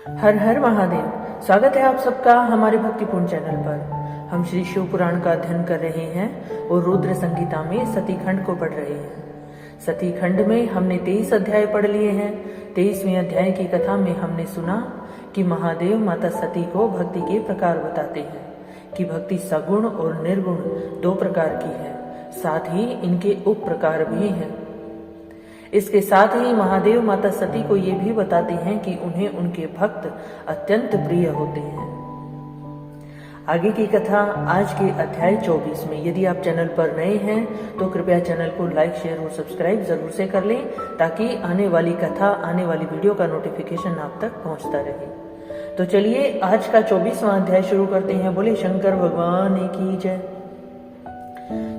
हर हर महादेव। स्वागत है आप सबका हमारे भक्तिपूर्ण चैनल पर। हम श्री शिव पुराण का अध्ययन कर रहे हैं और रुद्र संगीता में सती खंड को पढ़ रहे हैं। सती खंड में हमने 23 अध्याय पढ़ लिए हैं। 23वें अध्याय की कथा में हमने सुना कि महादेव माता सती को भक्ति के प्रकार बताते हैं कि भक्ति सगुण और निर्गुण 2 प्रकार की है, साथ ही इनके उप प्रकार भी हैं। इसके साथ ही महादेव माता सती को ये भी बताते हैं कि उन्हें उनके भक्त अत्यंत प्रिय होते हैं। आगे की कथा आज के अध्याय 24 में। यदि आप चैनल पर नए हैं तो कृपया चैनल को लाइक, शेयर और सब्सक्राइब जरूर से कर लें ताकि आने वाली कथा, आने वाली वीडियो का नोटिफिकेशन आप तक पहुंचता रहे। तो चलिए आज का 24वां अध्याय शुरू करते हैं। बोले शंकर भगवान की जय।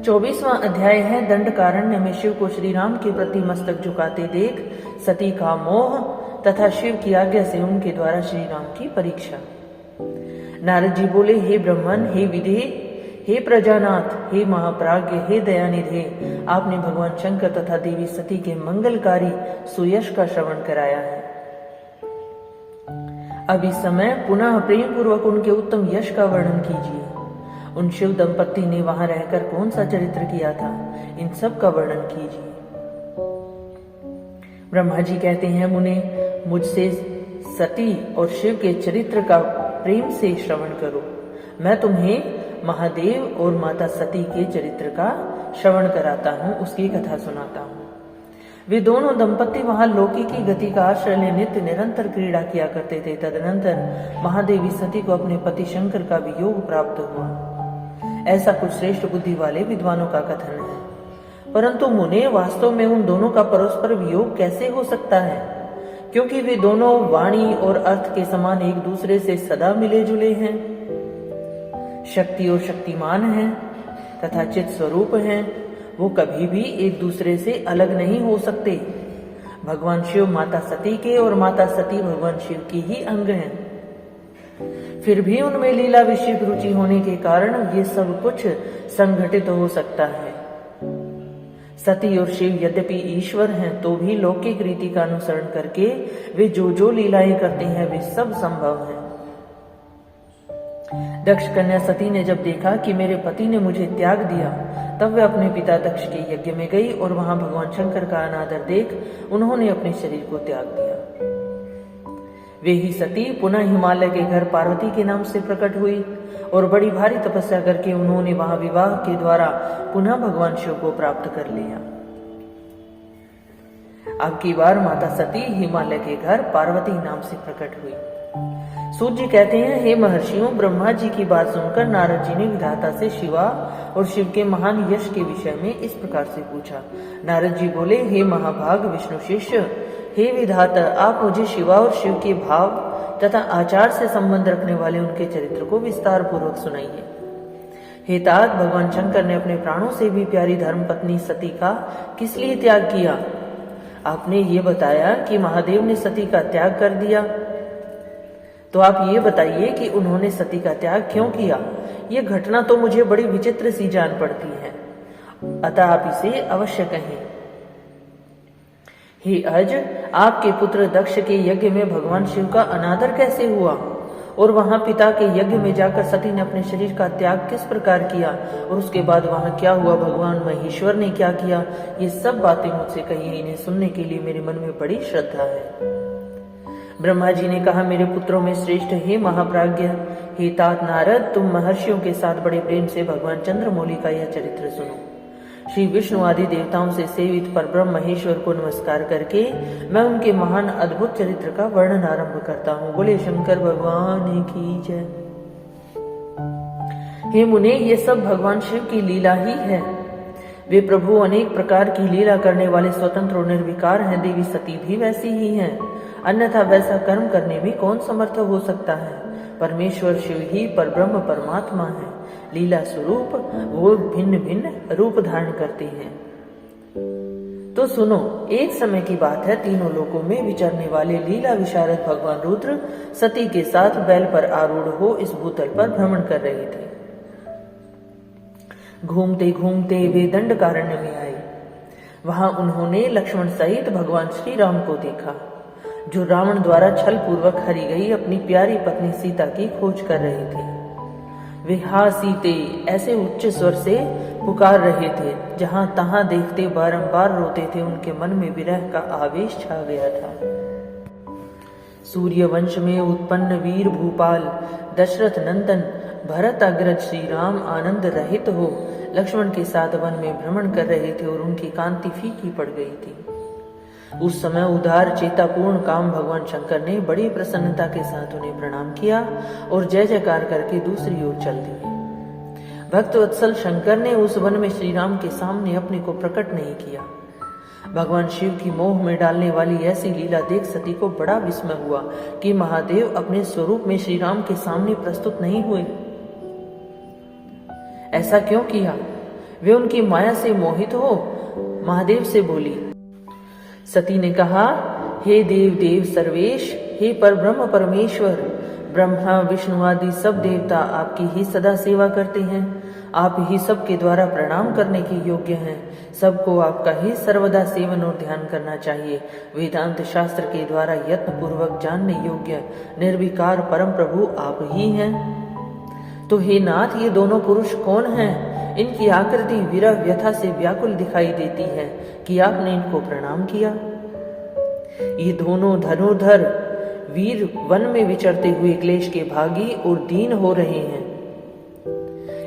24वां अध्याय है दंडकारण्य में शिव को श्री राम के प्रति मस्तक झुकाते देख सती का मोह तथा शिव की आज्ञा से उनके द्वारा श्री राम की परीक्षा। नारद जी बोले, हे ब्रह्मन, हे विधे, हे प्रजानाथ, हे महाप्राज्ञ, हे दयानिधे, आपने भगवान शंकर तथा देवी सती के मंगलकारी सुयश का श्रवण कराया है। अब इस समय पुनः प्रेम पूर्वक उनके उत्तम यश का वर्णन कीजिए। उन शिव दंपत्ति ने वहां रहकर कौन सा चरित्र किया था, इन सब का वर्णन कीजिए। ब्रह्मा जी कहते हैं, मुने, मुझसे सती और शिव के चरित्र का प्रेम से श्रवण करो। मैं तुम्हें महादेव और माता सती के चरित्र का श्रवण कराता हूँ, उसकी कथा सुनाता हूँ। वे दोनों दंपत्ति वहां लौकिक की गति का आश्रय ले नित्य निरंतर क्रीड़ा किया करते थे। तदनंतर महादेवी सती को अपने पति शंकर का वियोग प्राप्त हुआ, ऐसा कुछ श्रेष्ठ बुद्धि वाले विद्वानों का कथन है। परंतु मुने, वास्तव में उन दोनों का परस्पर वियोग कैसे हो सकता है, क्योंकि वे दोनों वाणी और अर्थ के समान एक दूसरे से सदा मिले जुले हैं, शक्ति और शक्तिमान हैं तथा चित स्वरूप हैं। वो कभी भी एक दूसरे से अलग नहीं हो सकते। भगवान शिव माता सती के और माता सती भगवान शिव की ही अंग हैं। फिर भी उनमें लीला विषयक रुचि होने के कारण ये सब कुछ संघटित हो सकता है। सती और शिव यद्यपि ईश्वर हैं तो भी लौकिक रीति का अनुसरण करके वे जो लीलाएं करते हैं वे सब संभव हैं। दक्ष कन्या सती ने जब देखा कि मेरे पति ने मुझे त्याग दिया, तब वे अपने पिता दक्ष के यज्ञ में गई और वहां भगवान शंकर का अनादर देख उन्होंने अपने शरीर को त्याग दिया। वे ही सती पुनः हिमालय के घर पार्वती के नाम से प्रकट हुई और बड़ी भारी तपस्या करके उन्होंने वहां विवाह के द्वारा पुनः भगवान शिव को प्राप्त कर लिया। अब की बार माता सती हिमालय के घर पार्वती नाम से प्रकट हुई। सूत जी कहते हैं, हे महर्षियों, ब्रह्मा जी की बात सुनकर नारद जी ने विधाता से शिवा और शिव के महान यश के विषय में इस प्रकार से पूछा। नारद जी बोले, हे महाभाग विष्णु शिष्य, हे विधाता, आप मुझे शिवा और शिव के भाव तथा आचार से संबंध रखने वाले उनके चरित्र को विस्तार पूर्वक सुनाइए। हे तात, भगवान शंकर ने अपने प्राणों से भी प्यारी धर्म पत्नी सती का किस लिए त्याग किया? आपने ये बताया कि महादेव ने सती का त्याग कर दिया, तो आप ये बताइए कि उन्होंने सती का त्याग क्यों किया? ये घटना तो मुझे बड़ी विचित्र सी जान पड़ती है, अतः आप इसे अवश्य कहें। हे अज, आपके पुत्र दक्ष के यज्ञ में भगवान शिव का अनादर कैसे हुआ और वहां पिता के यज्ञ में जाकर सती ने अपने शरीर का त्याग किस प्रकार किया और उसके बाद वहां क्या हुआ, भगवान महेश्वर ने क्या किया? ये सब बातें मुझसे कहिए, इन्हें सुनने के लिए मेरे मन में बड़ी श्रद्धा है। ब्रह्मा जी ने कहा, मेरे पुत्रों में श्रेष्ठ हे महाप्राज्ञ, हे तात नारद, तुम महर्षियों के साथ बड़े प्रेम से भगवान चंद्रमौली का यह चरित्र सुनो। श्री विष्णु आदि देवताओं से सेवित परब्रह्म महेश्वर को नमस्कार करके मैं उनके महान अद्भुत चरित्र का वर्णन आरंभ करता हूँ। बोले शंकर भगवान की जय। हे मुने, ये सब भगवान शिव की लीला ही है। वे प्रभु अनेक प्रकार की लीला करने वाले स्वतंत्र और निर्विकार हैं। देवी सती भी वैसी ही हैं, अन्यथा वैसा कर्म करने में कौन समर्थ हो सकता है? परमेश्वर शिव ही परब्रह्म परमात्मा है। लीला स्वरूप वो भिन्न भिन्न रूप धारण करते हैं। तो सुनो, एक समय की बात है, तीनों लोकों में विचरने वाले लीला विशारद भगवान रुद्र सती के साथ बैल पर आरूढ़ हो इस भूतल पर भ्रमण कर रहे थे। घूमते घूमते वे दंडकारण्य में आए। वहां उन्होंने लक्ष्मण सहित भगवान श्री राम को देखा। जो रावण द्वारा छल पूर्वक हरी गई अपनी प्यारी पत्नी सीता की खोज कर रहे थे। वे हा सीते ऐसे उच्च स्वर से पुकार रहे थे, जहां तहां देखते बारंबार रोते थे। उनके मन में विरह का आवेश छा गया था। सूर्य वंश में उत्पन्न वीर भूपाल दशरथ नंदन भरत अग्रज श्री राम आनंद रहित हो लक्ष्मण के साथ वन में भ्रमण कर रहे थे और उनकी कांति फीकी पड़ गई थी। उस समय उदार चेतापूर्ण काम भगवान शंकर ने बड़ी प्रसन्नता के साथ उन्हें प्रणाम किया और जय जयकार करके दूसरी ओर चल दिए। भक्त वत्सल शंकर ने उस वन में श्री राम के सामने अपने को प्रकट नहीं किया। भगवान शिव की मोह में डालने वाली ऐसी लीला देख सती को बड़ा विस्मय हुआ कि महादेव अपने स्वरूप में श्री राम के सामने प्रस्तुत नहीं हुए। ऐसा क्यों किया? वे उनकी माया से मोहित हो महादेव से बोली। सती ने कहा, हे देव देव सर्वेश, हे परब्रह्म परमेश्वर, ब्रह्मा विष्णु आदि सब देवता आपकी ही सदा सेवा करते हैं। आप ही सबके द्वारा प्रणाम करने के योग्य हैं। सबको आपका ही सर्वदा सेवन और ध्यान करना चाहिए। वेदांत शास्त्र के द्वारा यत्न पूर्वक जानने योग्य निर्विकार परम प्रभु आप ही हैं। तो हे नाथ, ये दोनों पुरुष कौन हैं? इनकी आकृति विरह व्यथा से व्याकुल दिखाई देती है कि आपने इनको प्रणाम किया। ये दोनों धनुर्धर वीर वन में विचरते हुए क्लेश के भागी और दीन हो रहे हैं।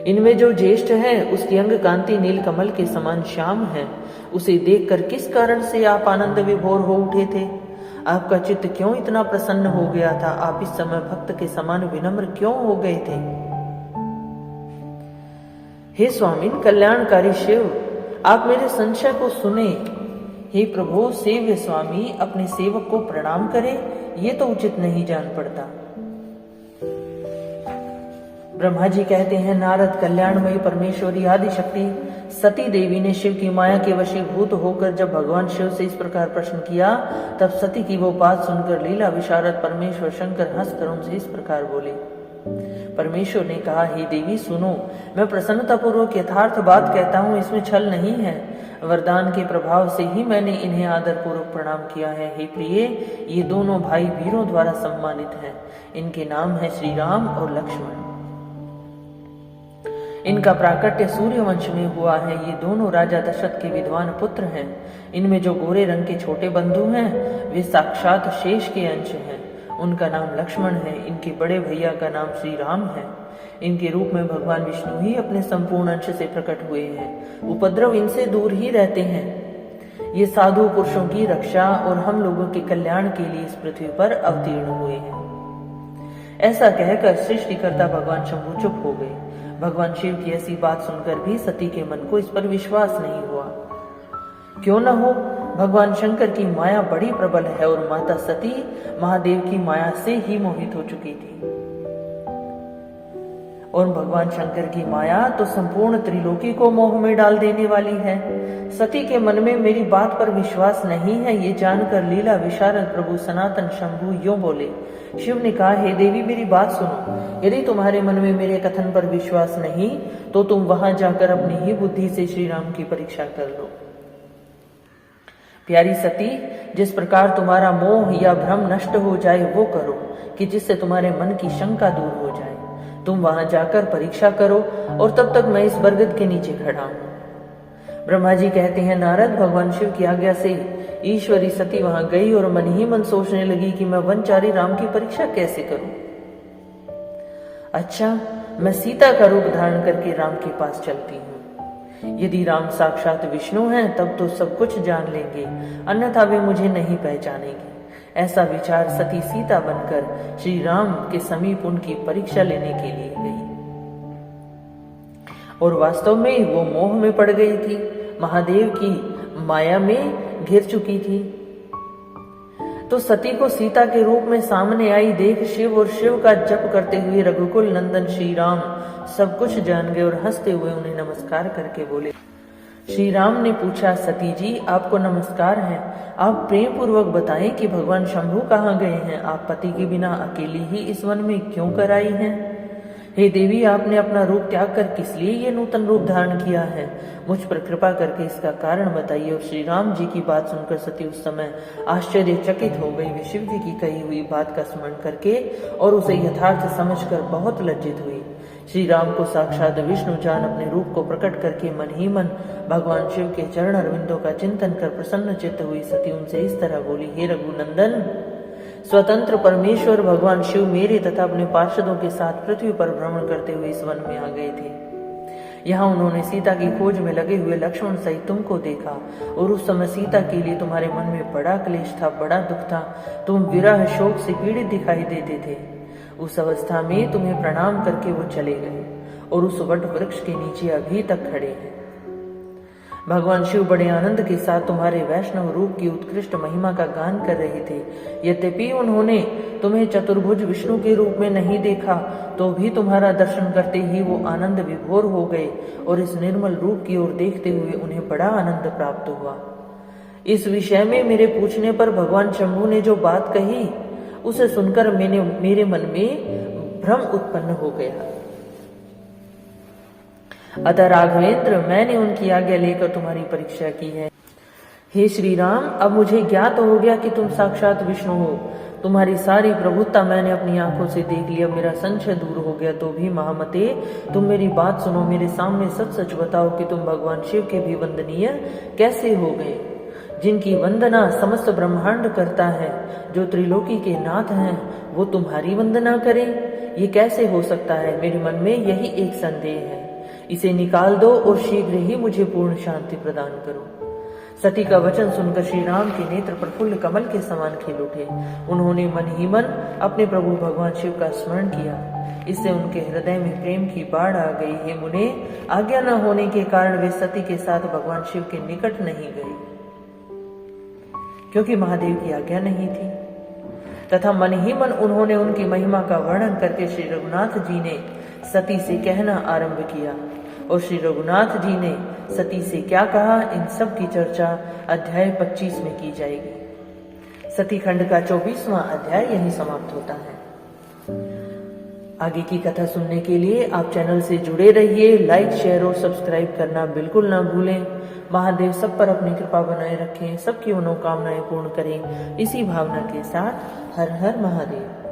इनमें जो ज्येष्ठ है उसकी अंग कांति नीलकमल के समान श्याम है। उसे देखकर किस कारण से आप आनंद विभोर हो उठे थे? आपका चित्त क्यों इतना प्रसन्न हो गया था? आप इस समय भक्त के समान विनम्र क्यों हो गए थे? हे स्वामिन कल्याणकारी शिव, आप मेरे संशय को सुने। हे प्रभु सेव्य स्वामी अपने सेवक को प्रणाम करे, ये तो उचित नहीं जान पड़ता। ब्रह्मा जी कहते हैं, नारद कल्याणमयी परमेश्वरी आदि शक्ति सती देवी ने शिव की माया के वशीभूत होकर जब भगवान शिव से इस प्रकार प्रश्न किया, तब सती की वो बात सुनकर लीला विशारद परमेश्वर शंकर हंसकर उनसे इस प्रकार बोले। परमेश्वर ने कहा, हे देवी सुनो, मैं प्रसन्नता पूर्वक यथार्थ बात कहता हूँ, इसमें छल नहीं है। वरदान के प्रभाव से ही मैंने इन्हें आदर पूर्वक प्रणाम किया है। हे प्रिय, ये दोनों भाई वीरों द्वारा सम्मानित हैं। इनके नाम है श्री राम और लक्ष्मण। इनका प्राकट्य सूर्य वंश में हुआ है। ये दोनों राजा दशरथ के विद्वान पुत्र हैं। इनमें जो गोरे रंग के छोटे बंधु हैं वे साक्षात शेष के अंश हैं। उनका नाम लक्ष्मण है। इनके बड़े भैया का नाम श्री राम है। इनके रूप में भगवान विष्णु ही अपने संपूर्ण अंश से प्रकट हुए हैं। उपद्रव इनसे दूर ही रहते हैं। ये साधु पुरुषों की रक्षा और हम लोगों के कल्याण के लिए इस पृथ्वी पर अवतीर्ण हुए हैं। ऐसा कहकर सृष्टिकर्ता भगवान शंभु चुप हो गए। भगवान शिव की ऐसी बात सुनकर भी सती के मन को इस पर विश्वास नहीं हुआ। क्यों न हो, भगवान शंकर की माया बड़ी प्रबल है और माता सती महादेव की माया से ही मोहित हो चुकी थी। और भगवान शंकर की माया तो संपूर्ण त्रिलोकी को मोह में डाल देने वाली है। सती के मन में मेरी बात पर विश्वास नहीं है, ये जानकर लीला विशारद प्रभु सनातन शंभु यूं बोले। शिव ने कहा, हे देवी मेरी बात सुनो। यदि तुम्हारे मन में मेरे कथन पर विश्वास नहीं तो तुम वहां जाकर अपनी ही बुद्धि से श्री राम की परीक्षा कर लो। प्यारी सती, जिस प्रकार तुम्हारा मोह या भ्रम नष्ट हो जाए वो करो कि जिससे तुम्हारे मन की शंका दूर हो जाए। तुम वहां जाकर परीक्षा करो और तब तक मैं इस बरगद के नीचे खड़ा हूं। ब्रह्मा जी कहते हैं, नारद भगवान शिव की आज्ञा से ईश्वरी सती वहां गई और मन ही मन सोचने लगी कि मैं वनचारी राम की परीक्षा कैसे करूं। अच्छा, मैं सीता का रूप धारण करके राम के पास चलती हूँ। यदि राम साक्षात विष्णु हैं तब तो सब कुछ जान लेंगे, अन्यथा वे मुझे नहीं पहचानेंगे। ऐसा विचार सती सीता बनकर श्री राम के समीप उनकी परीक्षा लेने के लिए गई। और वास्तव में वो मोह में पड़ गई थी, महादेव की माया में घिर चुकी थी। तो सती को सीता के रूप में सामने आई देख शिव और शिव का जप करते हुए रघुकुल नंदन श्री राम सब कुछ जान गए और हंसते हुए उन्हें नमस्कार करके बोले। श्री राम ने पूछा, सती जी आपको नमस्कार है। आप प्रेम पूर्वक बताएं कि भगवान शंभु कहाँ गए हैं? आप पति के बिना अकेली ही इस वन में क्यों कर आई हैं? हे देवी, आपने अपना रूप त्याग कर किस लिए ये नूतन रूप धारण किया है? मुझ पर कृपा करके इसका कारण बताइए। और श्री राम जी की बात सुनकर सती उस समय आश्चर्यचकित हो गई। वे शिव जी की कही हुई बात का स्मरण करके और उसे यथार्थ समझकर बहुत लज्जित हुई। श्री राम को साक्षात विष्णु जान अपने रूप को प्रकट करके मन ही मन भगवान शिव के चरण अरविंदों का चिंतन कर प्रसन्न चित्त हुई सती उनसे इस तरह बोली, हे रघुनंदन, स्वतंत्र परमेश्वर भगवान शिव मेरे तथा अपने पार्षदों के साथ पृथ्वी पर भ्रमण करते हुए इस वन में आ गए थे। यहाँ उन्होंने सीता की खोज में लगे हुए लक्ष्मण सहित तुमको देखा और उस समय सीता के लिए तुम्हारे मन में बड़ा क्लेश था, बड़ा दुख था। तुम विरह शोक से पीड़ित दिखाई देते थे। उस अवस्था में तुम्हें प्रणाम करके वो चले गए और उस वट वृक्ष के नीचे अभी तक खड़े हैं। भगवान शिव बड़े आनंद के साथ तुम्हारे वैष्णव रूप की उत्कृष्ट महिमा का गान कर रहे थे। यद्यपि उन्होंने तुम्हें चतुर्भुज विष्णु के रूप में नहीं देखा, तो भी तुम्हारा दर्शन करते ही वो आनंद विभोर हो गए और इस निर्मल रूप की ओर देखते हुए उन्हें बड़ा आनंद प्राप्त हुआ। इस विषय में मेरे पूछने पर भगवान शंभु ने जो बात कही, उसे सुनकर मेरे मन में भ्रम उत्पन्न हो गया। अतः राघवेंद्र, मैंने उनकी आज्ञा लेकर तुम्हारी परीक्षा की है। हे श्री राम, अब मुझे ज्ञात हो गया कि तुम साक्षात विष्णु हो। तुम्हारी सारी प्रभुता मैंने अपनी आंखों से देख लिया। मेरा संशय दूर हो गया। तो भी महामते, तुम मेरी बात सुनो। मेरे सामने सच सच बताओ कि तुम भगवान शिव के भी वंदनीय कैसे हो गए, जिनकी वंदना समस्त ब्रह्मांड करता है, जो त्रिलोकी के नाथ हैं, वो तुम्हारी वंदना करें? ये कैसे हो सकता है? मेरे मन में यही एक संदेह है। इसे निकाल दो और शीघ्र ही मुझे पूर्ण शांति प्रदान करो। सती का वचन सुनकर श्री राम के नेत्र प्रफुल्ल कमल के समान खिल उठे। उन्होंने मन ही मन अपने प्रभु भगवान शिव का स्मरण किया। इससे उनके हृदय में प्रेम की बाढ़ आ गई। हे मुने, आज्ञा न होने के कारण वे सती के साथ भगवान शिव के निकट नहीं गए, क्योंकि महादेव की आज्ञा नहीं थी। तथा मन ही मन उन्होंने उनकी महिमा का वर्णन करके श्री रघुनाथ जी ने सती से कहना आरंभ किया। और श्री रघुनाथ जी ने सती से क्या कहा, इन सब की चर्चा अध्याय 25 में की जाएगी। सती खंड का 24वां अध्याय यहीं समाप्त होता है। आगे की कथा सुनने के लिए आप चैनल से जुड़े रहिए। लाइक, शेयर और सब्सक्राइब करना बिल्कुल ना भूलें। महादेव सब पर अपनी कृपा बनाए रखें, सबकी मनोकामनाएं पूर्ण करें। इसी भावना के साथ हर हर महादेव।